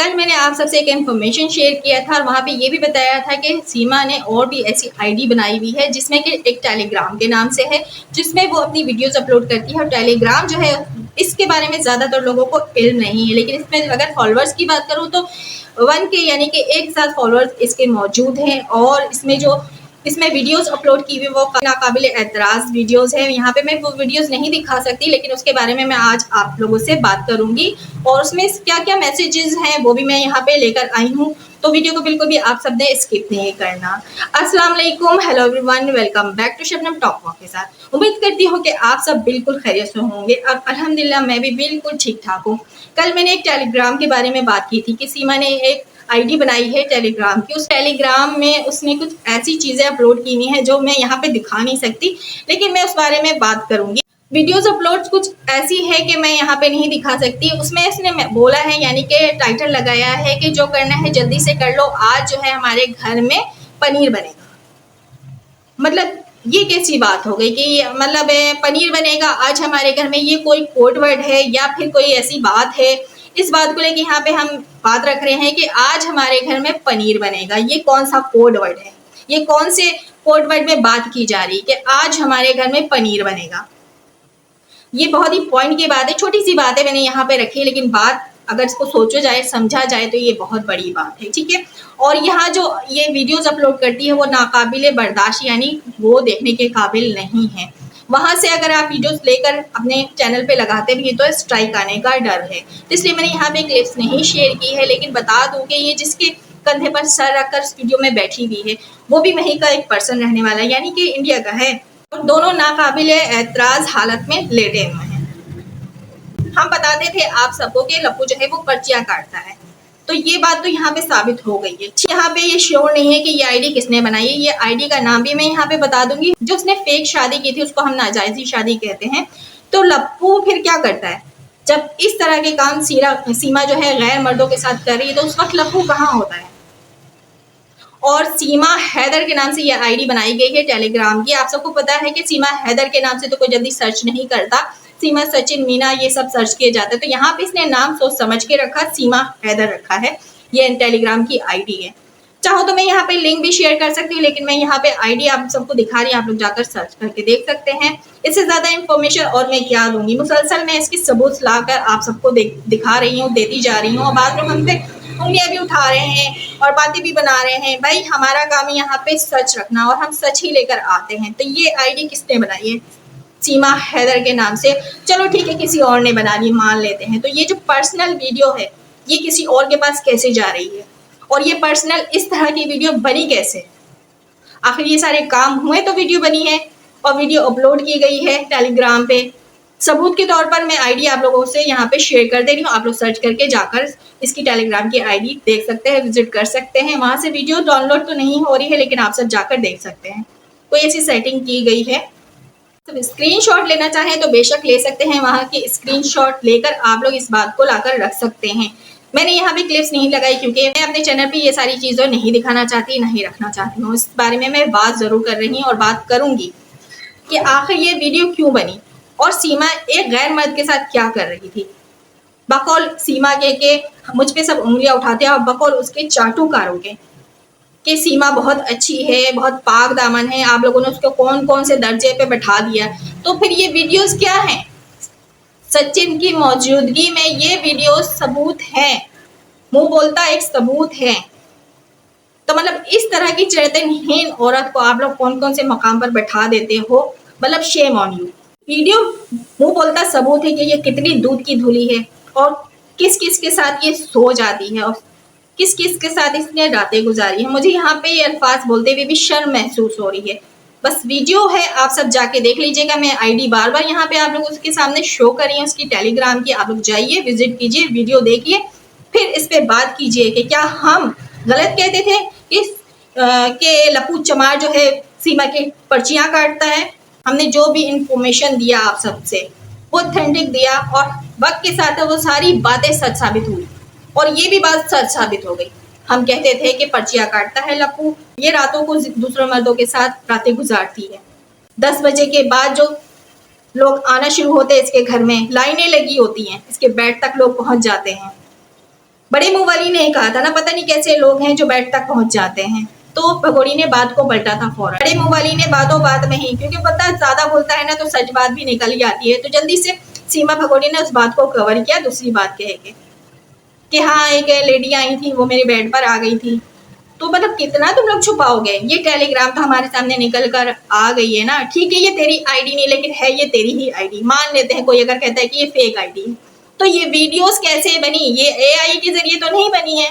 कल मैंने आप सबसे एक इन्फॉर्मेशन शेयर किया था और वहाँ पे ये भी बताया था कि सीमा ने और भी ऐसी आईडी बनाई हुई है जिसमें कि एक टेलीग्राम के नाम से है, जिसमें वो अपनी वीडियोस अपलोड करती है। और टेलीग्राम जो है इसके बारे में ज़्यादातर लोगों को इल्म नहीं है, लेकिन इसमें अगर फॉलोअर्स की बात करूँ तो 1K यानी कि 1,000 फॉलोअर्स इसके मौजूद हैं। और इसमें वीडियोस अपलोड की हुई वो नाकाबिल एतराज़ वीडियोस है। यहाँ पे मैं वो वीडियोस नहीं दिखा सकती, लेकिन उसके बारे में मैं आज आप लोगों से बात करूंगी और उसमें क्या क्या मैसेजेस हैं वो भी मैं यहाँ पे लेकर आई हूँ। तो वीडियो को बिल्कुल भी आप सब ने स्किप नहीं करना। अस्सलाम वालेकुम, hello everyone, welcome back to Shabnam talk walk के साथ। उम्मीद करती हूँ कि आप सब बिल्कुल खैरियत से होंगे और अल्हम्दुलिल्लाह मैं भी बिल्कुल ठीक ठाक हूँ। कल मैंने एक टेलीग्राम के बारे में बात की थी कि सीमा ने एक आईडी बनाई है टेलीग्राम की। उस टेलीग्राम में उसने कुछ ऐसी चीज़ें अपलोड की हुई हैं जो मैं यहाँ पे दिखा नहीं सकती, लेकिन मैं उस बारे में बात करूंगी। वीडियोस अपलोड कुछ ऐसी है कि मैं यहाँ पे नहीं दिखा सकती। उसमें इसने बोला है, यानी कि टाइटल लगाया है कि जो करना है जल्दी से कर लो, आज जो है हमारे घर में पनीर बनेगा। मतलब ये कैसी बात हो गई कि मतलब पनीर बनेगा आज हमारे घर में? ये कोई कोड वर्ड है या फिर कोई ऐसी बात है? इस बात को लेके यहाँ पे हम बात रख रहे हैं कि आज हमारे घर में पनीर बनेगा। ये कौन सा कोड वर्ड है? ये कौन से कोड वर्ड में बात की जा रही है कि आज हमारे घर में पनीर बनेगा? ये बहुत ही पॉइंट की बात है, छोटी सी बात है मैंने यहाँ पे रखी है, लेकिन बात अगर इसको सोचा जाए समझा जाए तो ये बहुत बड़ी बात है, ठीक है। और यहाँ जो ये वीडियोस अपलोड करती है वो नाकाबिले बर्दाश्त, यानी वो देखने के काबिल नहीं है। वहां से अगर आप वीडियोस लेकर अपने चैनल पे लगाते भी तो स्ट्राइक आने का डर है, इसलिए मैंने यहाँ पे क्लिप्स नहीं शेयर की है। लेकिन बता दूं कि ये जिसके कंधे पर सर रखकर इस वीडियो में बैठी हुई है वो भी वहीं का एक पर्सन रहने वाला है, यानी कि इंडिया का है। और दोनों नाकाबिले एतराज हालत में लेटे हुए हैं। हम बताते थे आप सबको कि लप्पू जो है वो पर्चियां काटता है, तो ये बात तो यहाँ पे साबित हो गई है। यहाँ पे ये श्योर नहीं है कि ये आईडी किसने बनाई है। ये आईडी का नाम भी मैं यहाँ पे बता दूंगी। जो उसने फेक शादी की थी उसको हम नाजायजी शादी कहते हैं। तो लप्पू फिर क्या करता है जब इस तरह के काम सीमा जो है गैर मर्दों के साथ कर रही है, तो उस वक्त लप्पू कहाँ होता है? और सीमा हैदर के नाम से ये आईडी बनाई गई है टेलीग्राम की। आप सबको पता है कि सीमा हैदर के नाम से तो कोई जल्दी सर्च नहीं करता, सीमा, सचिन, मीना ये सब सर्च किए जाते हैं। तो यहाँ पे इसने नाम सोच समझ के रखा, सीमा हैदर रखा है। ये टेलीग्राम की आईडी है। चाहो तो मैं यहाँ पे लिंक भी शेयर कर सकती हूँ, लेकिन मैं यहाँ पे आईडी आप सबको दिखा रही हूँ, आप लोग जाकर सर्च करके देख सकते हैं। इससे ज्यादा इन्फॉर्मेशन और मैं क्या दूंगी, मुसलसल मैं इसकी सबूत लाकर आप सबको दिखा रही हूँ, देती जा रही हूँ। और बाद में हमसे उंगलियां भी उठा रहे हैं और बातें भी बना रहे हैं। भाई हमारा काम है यहाँ पे सच रखना और हम सच ही लेकर आते हैं। तो ये आईडी किसने बनाई है? सीमा हैदर के नाम से। चलो ठीक है, किसी और ने बना ली, मान लेते हैं। तो ये जो पर्सनल वीडियो है ये किसी और के पास कैसे जा रही है? और ये पर्सनल इस तरह की वीडियो बनी कैसे? आखिर ये सारे काम हुए तो वीडियो बनी है और वीडियो अपलोड की गई है टेलीग्राम पे। सबूत के तौर पर मैं आईडी आप लोगों से यहाँ पे शेयर कर दे रही हूँ। आप लोग सर्च करके जाकर इसकी टेलीग्राम की आईडी देख सकते हैं, विजिट कर सकते हैं। वहां से वीडियो डाउनलोड तो नहीं हो रही है, लेकिन आप सब जाकर देख सकते हैं। कोई ऐसी सेटिंग की गई है। तो स्क्रीनशॉट लेना चाहें तो बेशक ले सकते हैं। वहां की स्क्रीनशॉट लेकर आप लोग इस बात को लाकर रख सकते हैं। मैंने यहाँ पे क्लिप्स नहीं लगाई क्योंकि मैं अपने चैनल पे ये सारी चीज़ें नहीं दिखाना चाहती, नहीं रखना चाहती हूँ। इस बारे में मैं बात ज़रूर कर रही हूँ और बात करूँगी कि आखिर ये वीडियो क्यों बनी और सीमा एक गैर मर्द के साथ क्या कर रही थी। बकौल सीमा के मुझ पे सब उंगलियां उठाते हैं और बकौल उसके चाटुकारों के कि सीमा बहुत अच्छी है, बहुत पाक दामन है, आप लोगों ने उसको कौन कौन से दर्जे पे बैठा दिया। तो फिर ये वीडियोस क्या हैं? सचिन की मौजूदगी में ये वीडियो सबूत है, मुंह बोलता एक सबूत है। तो मतलब इस तरह की चरित्रहीन औरत को आप लोग कौन कौन से मकाम पर बैठा देते हो? मतलब शेम ऑन यू। वीडियो मुंह बोलता सबूत है कि ये कितनी दूध की धुली है और किस किस के साथ ये सो जाती है और किस किस के साथ इसने रातें गुजारी है। मुझे यहाँ पे ये अल्फाज बोलते हुए भी शर्म महसूस हो रही है। बस वीडियो है, आप सब जाके देख लीजिएगा। मैं आईडी बार बार यहाँ पे आप लोगों के सामने शो कर रही हूँ उसकी टेलीग्राम की। आप लोग जाइए, विजिट कीजिए, वीडियो देखिए, फिर इस पे बात कीजिए कि क्या हम गलत कहते थे कि लप्पू चमार जो है सीमा के पर्चियां काटता है। हमने जो भी इंफॉर्मेशन दिया आप सबसे वो ऑथेंटिक दिया और वक्त के साथ वो सारी बातें सच साबित हुई और ये भी बात सच साबित हो गई। हम कहते थे कि पर्चियां काटता है लप्पू, ये रातों को दूसरे मर्दों के साथ रातें गुजारती है। 10 बजे के बाद जो लोग आना शुरू होते हैं इसके घर में, लाइनें लगी होती हैं, इसके बेड तक लोग पहुंच जाते हैं। बड़े मुंह वाली ने कहा था ना, पता नहीं कैसे लोग हैं जो बेड तक पहुंच जाते हैं। तो भगोड़ी ने बात को पलटा था फौरन। बड़े मुंह वाली ने बातों बात में ही, क्योंकि पता ज्यादा बोलता है ना तो सच बात भी निकल ही आती है, तो जल्दी से सीमा भगोड़ी ने उस बात को कवर किया दूसरी बात कह के कि हाँ एक लेडी आई थी, वो मेरे बेड पर आ गई थी। तो मतलब कितना तुम लोग छुपाओगे, ये टेलीग्राम तो हमारे सामने निकल कर आ गई है ना। ठीक है ये तेरी आईडी नहीं, लेकिन है ये तेरी ही आईडी। मान लेते हैं कोई अगर कहता है कि ये फेक आईडी है, तो ये वीडियोस कैसे बनी? ये एआई के जरिए तो नहीं बनी है,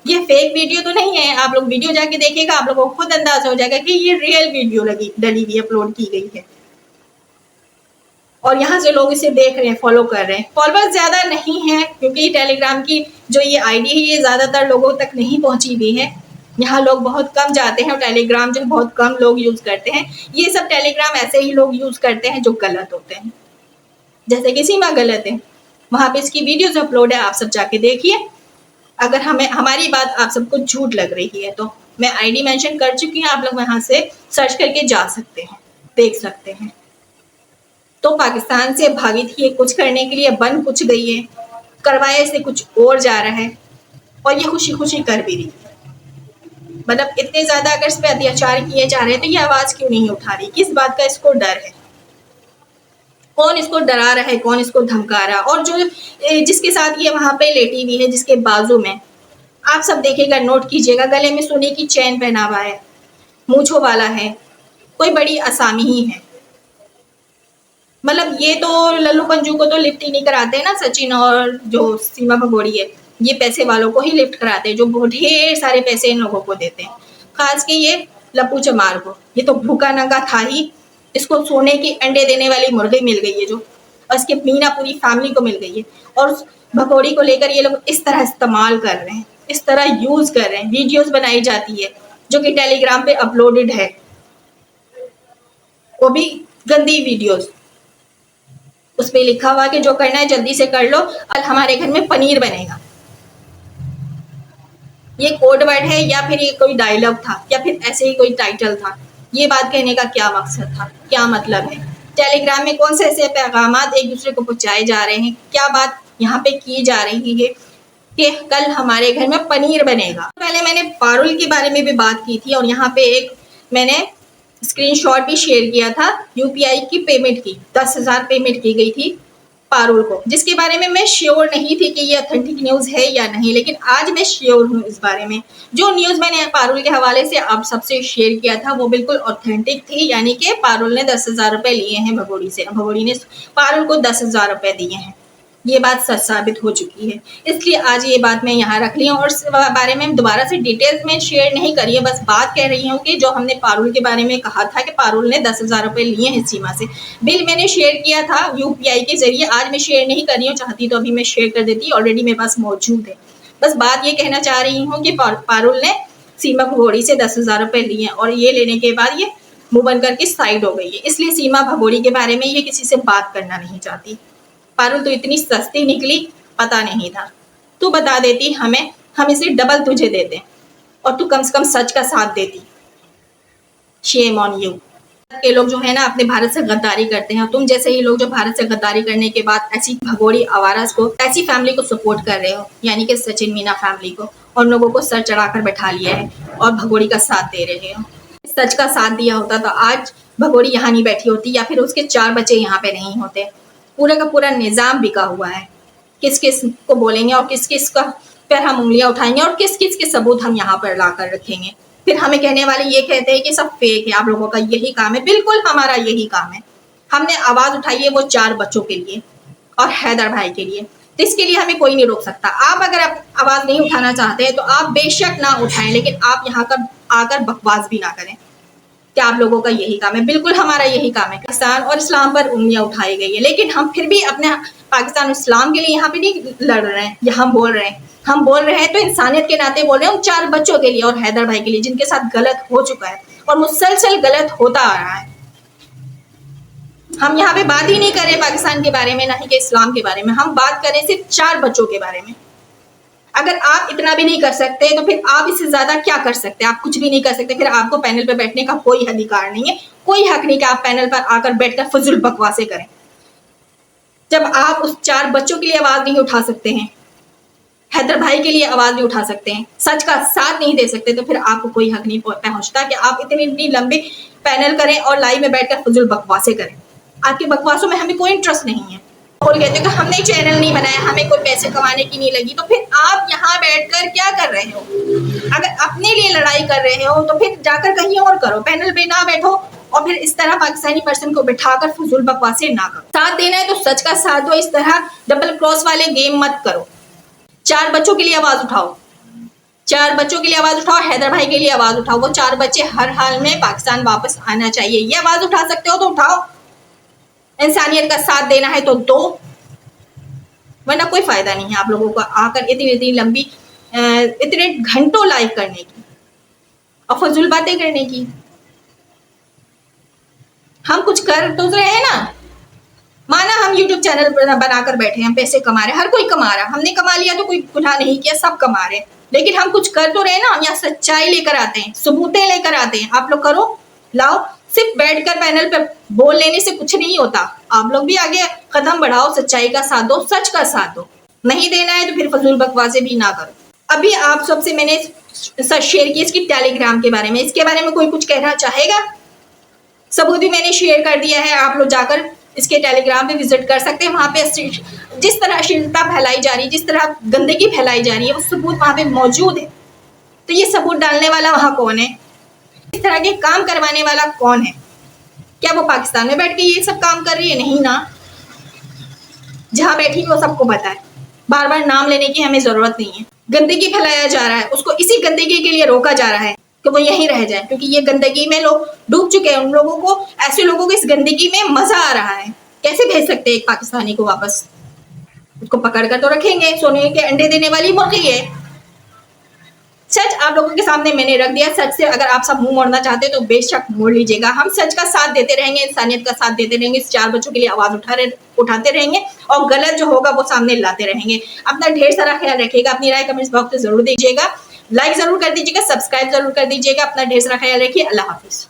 ये फेक वीडियो तो नहीं है। आप लोग वीडियो जाके देखिएगा, आप लोगों को खुद अंदाजा हो जाएगा कि ये रियल वीडियो लगी डली हुई अपलोड की गई है। और यहाँ से लोग इसे देख रहे हैं, फॉलो कर रहे हैं। फॉलोअर्स ज्यादा नहीं है क्योंकि टेलीग्राम की जो ये आईडी है ये ज्यादातर लोगों तक नहीं पहुंची हुई है। यहाँ लोग बहुत कम जाते हैं और टेलीग्राम जो बहुत कम लोग यूज करते हैं। ये सब टेलीग्राम ऐसे ही लोग यूज करते हैं जो गलत होते हैं, जैसे कि सीमा गलत है। वहां पे इसकी वीडियोज अपलोड है, आप सब जाके देखिए। अगर हमें हमारी बात आप सबको झूठ लग रही है तो मैं आईडी मेंशन कर चुकी हूँ, आप लोग वहां से सर्च करके जा सकते हैं, देख सकते हैं। तो पाकिस्तान से भागी थी ये कुछ करने के लिए, बन कुछ गई है, करवाया से कुछ और जा रहा है और ये खुशी खुशी कर भी रही है। मतलब इतने ज्यादा अगर इस पे अत्याचार किए जा रहे हैं तो ये आवाज क्यों नहीं उठा रही? किस बात का इसको डर है? कौन इसको डरा रहा है, कौन इसको धमका रहा? और जो जिसके साथ ये वहां पे लेटी हुई है, जिसके बाजू में, आप सब देखिएगा, नोट कीजिएगा, गले में सोने की चैन पहना हुआ है, मूंछों वाला है, कोई बड़ी आसामी ही है। मतलब ये तो लल्लू पंजू को तो लिफ्ट ही नहीं कराते हैं ना, सचिन और जो सीमा भगोड़ी है, ये पैसे वालों को ही लिफ्ट कराते हैं, जो बहुत ढेर सारे पैसे इन लोगों को देते हैं। खास के ये लप्पू चमार को, ये तो भूखा नंगा था ही, इसको सोने के अंडे देने वाली मुर्गी मिल गई है जो, और इसके मीना पूरी फैमिली को मिल गई है। और उस भगोड़ी को लेकर ये लोग इस तरह इस्तेमाल कर रहे हैं, इस तरह यूज कर रहे हैं। वीडियोस बनाई जाती है जो कि टेलीग्राम पे अपलोडेड है, वो भी गंदी वीडियोस। उसपे लिखा हुआ कि जो करना है जल्दी से कर लो, और हमारे घर में पनीर बनेगा। ये कोड वर्ड है या फिर ये कोई डायलॉग था या फिर ऐसे ही कोई टाइटल था? ये बात कहने का क्या मकसद था, क्या मतलब है? टेलीग्राम में कौन से ऐसे पैगाम एक दूसरे को पहुंचाए जा रहे हैं? क्या बात यहाँ पे की जा रही है कि कल हमारे घर में पनीर बनेगा? पहले मैंने पारुल के बारे में भी बात की थी और यहाँ पे एक मैंने स्क्रीनशॉट भी शेयर किया था यूपीआई की पेमेंट की, 10,000 पेमेंट की गई थी पारुल को, जिसके बारे में मैं श्योर नहीं थी कि ये ऑथेंटिक न्यूज है या नहीं, लेकिन आज मैं श्योर हूँ इस बारे में। जो न्यूज मैंने पारुल के हवाले से आप सबसे शेयर किया था वो बिल्कुल ऑथेंटिक थी, यानी कि पारुल ने 10,000 रुपए लिए हैं भगोड़ी से, भगोड़ी ने पारुल को 10,000 रुपए दिए हैं। ये बात सच साबित हो चुकी है, इसलिए आज ये बात मैं यहाँ रख ली हूँ और इस बारे में दोबारा से डिटेल्स में शेयर नहीं करी है। बस बात कह रही हूँ कि जो हमने पारुल के बारे में कहा था कि पारुल ने 10,000 रुपए लिए हैं सीमा से, बिल मैंने शेयर किया था यूपीआई के जरिए। आज मैं शेयर नहीं कर रही हूँ, चाहती तो अभी मैं शेयर कर देती, ऑलरेडी मेरे पास मौजूद है। बस बात ये कहना चाह रही हूँ कि पारुल ने सीमा भगोड़ी से 10,000 रुपए लिए और ये लेने के बाद ये मुंह बन करके साइड हो गई है, इसलिए सीमा भगोड़ी के बारे में ये किसी से बात करना नहीं चाहती। पारुल तो इतनी सस्ती निकली, पता नहीं था, तू बता देती हमें, हम इसे डबल तुझे देते और तू कम से कम सच का साथ देती। Shame on you. के लोग जो है ना अपने भारत से गद्दारी करते हैं, तुम जैसे ही लोग जो भारत से गद्दारी करने के बाद ऐसी भगोड़ी आवारास को, ऐसी फैमिली को सपोर्ट कर रहे हो, यानी कि सचिन मीना फैमिली को, और लोगों को सर चढ़ाकर बैठा लिया है और भगोड़ी का साथ दे रहे हो। सच का साथ दिया होता तो आज भगोड़ी यहाँ नहीं बैठी होती या फिर उसके 4 बच्चे यहाँ पे नहीं होते। पूरा का पूरा निजाम बिका हुआ है, किस किस को बोलेंगे और किस किस का पर हम उंगलियां उठाएंगे और किस किस के सबूत हम यहाँ पर ला कर रखेंगे। फिर हमें कहने वाले ये कहते हैं कि सब फेक है, आप लोगों का यही काम है। बिल्कुल हमारा यही काम है, हमने आवाज उठाई है वो 4 बच्चों के लिए और हैदर भाई के लिए, तो इसके लिए हमें कोई नहीं रोक सकता। आप अगर आप आवाज नहीं उठाना चाहते हैं तो आप बेशक ना उठाएं, लेकिन आप यहाँ कर आकर बकवास भी ना करें कि आप लोगों का यही काम है। बिल्कुल हमारा यही काम है। पाकिस्तान और इस्लाम पर उंगलियां उठाई गई है, लेकिन हम फिर भी अपने पाकिस्तान और इस्लाम के लिए यहाँ पे नहीं लड़ रहे हैं, या हम बोल रहे हैं तो इंसानियत के नाते बोल रहे हैं उन 4 बच्चों के लिए और हैदर भाई के लिए जिनके साथ गलत हो चुका है और मुसलसल गलत होता आ रहा है। हम यहाँ पे बात ही नहीं कर रहे पाकिस्तान के बारे में, ना ही के इस्लाम के बारे में, हम बात कर रहे सिर्फ 4 बच्चों के बारे में। अगर आप इतना भी नहीं कर सकते तो फिर आप इससे ज्यादा क्या कर सकते हैं? आप कुछ भी नहीं कर सकते, फिर आपको पैनल पर बैठने का कोई अधिकार नहीं है, कोई हक नहीं कि आप पैनल पर आकर बैठकर फजूल बकवासें करें। जब आप उस 4 बच्चों के लिए आवाज नहीं उठा सकते हैं हैदर भाई के लिए आवाज नहीं उठा सकते हैं, सच का साथ नहीं दे सकते, तो फिर आपको कोई हक नहीं पहुंचता कि आप इतनी इतनी लंबी पैनल करें और लाइव में बैठकर फजूल बकवासें करें। आपकी बकवासों में हमें कोई इंटरेस्ट नहीं है। बोल कहते हो कि हमने चैनल नहीं बनाया, हमें कोई पैसे कमाने की नहीं लगी, तो फिर आप यहाँ बैठकर क्या कर रहे हो? अगर अपने लिए लड़ाई कर रहे हो तो फिर जाकर कहीं और करो, पैनल पे ना बैठो और फिर इस तरह पाकिस्तानी पर्सन को बिठाकर फजूल बकवासें ना करो। साथ देना है तो सच का साथ दो, इस तरह डबल क्रॉस वाले गेम मत करो। 4 बच्चों के लिए आवाज उठाओ, 4 बच्चों के लिए आवाज उठाओ, हैदर भाई के लिए आवाज उठाओ। वो 4 बच्चे हर हाल में पाकिस्तान वापस आना चाहिए, ये आवाज उठा सकते हो तो उठाओ। इंसानियत का साथ देना है तो दो, वरना कोई फायदा नहीं है आप लोगों को आकर इतनी इतनी लंबी इतने घंटों लाइव करने की और फजूल बातें करने की। हम कुछ कर तो रहे हैं ना, माना हम YouTube चैनल बनाकर बैठे, हम पैसे कमा रहे, हर कोई कमा रहा, हमने कमा लिया तो कोई गुनाह नहीं किया, सब कमा रहे, लेकिन हम कुछ कर तो रहे ना। हम यहाँ सच्चाई लेकर आते हैं, सबूतें लेकर आते हैं, आप लोग करो, लाओ। सिर्फ बैठकर पैनल पर बोल लेने से कुछ नहीं होता, आप लोग भी आगे कदम बढ़ाओ, सच्चाई का साथ दो, सच का साथ दो। नहीं देना है तो फिर फजूल बकवासें भी ना करो। अभी आप सबसे मैंने शेयर की इसकी टेलीग्राम के बारे में, इसके बारे में कोई कुछ कहना चाहेगा? सबूत भी मैंने शेयर कर दिया है, आप लोग जाकर इसके टेलीग्राम पे विजिट कर सकते हैं। वहाँ पे जिस तरह अश्लीलता फैलाई जा रही है, जिस तरह गंदगी फैलाई जा रही है, वो सबूत वहाँ पे मौजूद है। तो ये सबूत डालने वाला वहाँ कौन है? इस तरह के काम करवाने वाला कौन है? क्या वो पाकिस्तान में बैठ के ये सब काम कर रही है? नहीं ना, जहाँ बैठी वो सबको पता है, बार बार नाम लेने की हमें जरूरत नहीं है। गंदगी फैलाया जा रहा है, उसको इसी गंदगी के लिए रोका जा रहा है कि वो यहीं रह जाए, क्योंकि ये गंदगी में लोग डूब चुके हैं। उन लोगों को, ऐसे लोगों को इस गंदगी में मजा आ रहा है। कैसे भेज सकते हैं एक पाकिस्तानी को वापस? उसको पकड़ कर तो रखेंगे, सोने के अंडे देने वाली मुर्गी है। सच आप लोगों के सामने मैंने रख दिया, सच से अगर आप सब मुंह मोड़ना चाहते हैं तो बेशक मोड़ लीजिएगा। हम सच का साथ देते रहेंगे, इंसानियत का साथ देते रहेंगे, इस 4 बच्चों के लिए आवाज उठाते रहेंगे और गलत जो होगा वो सामने लाते रहेंगे। अपना ढेर सारा ख्याल रखिएगा, अपनी राय कमेंट्स बॉक्स में जरूर दीजिएगा, लाइक जरूर कर दीजिएगा, सब्सक्राइब जरूर कर दीजिएगा। अपना ढेर सारा ख्याल रखिए। अल्लाह हाफिज।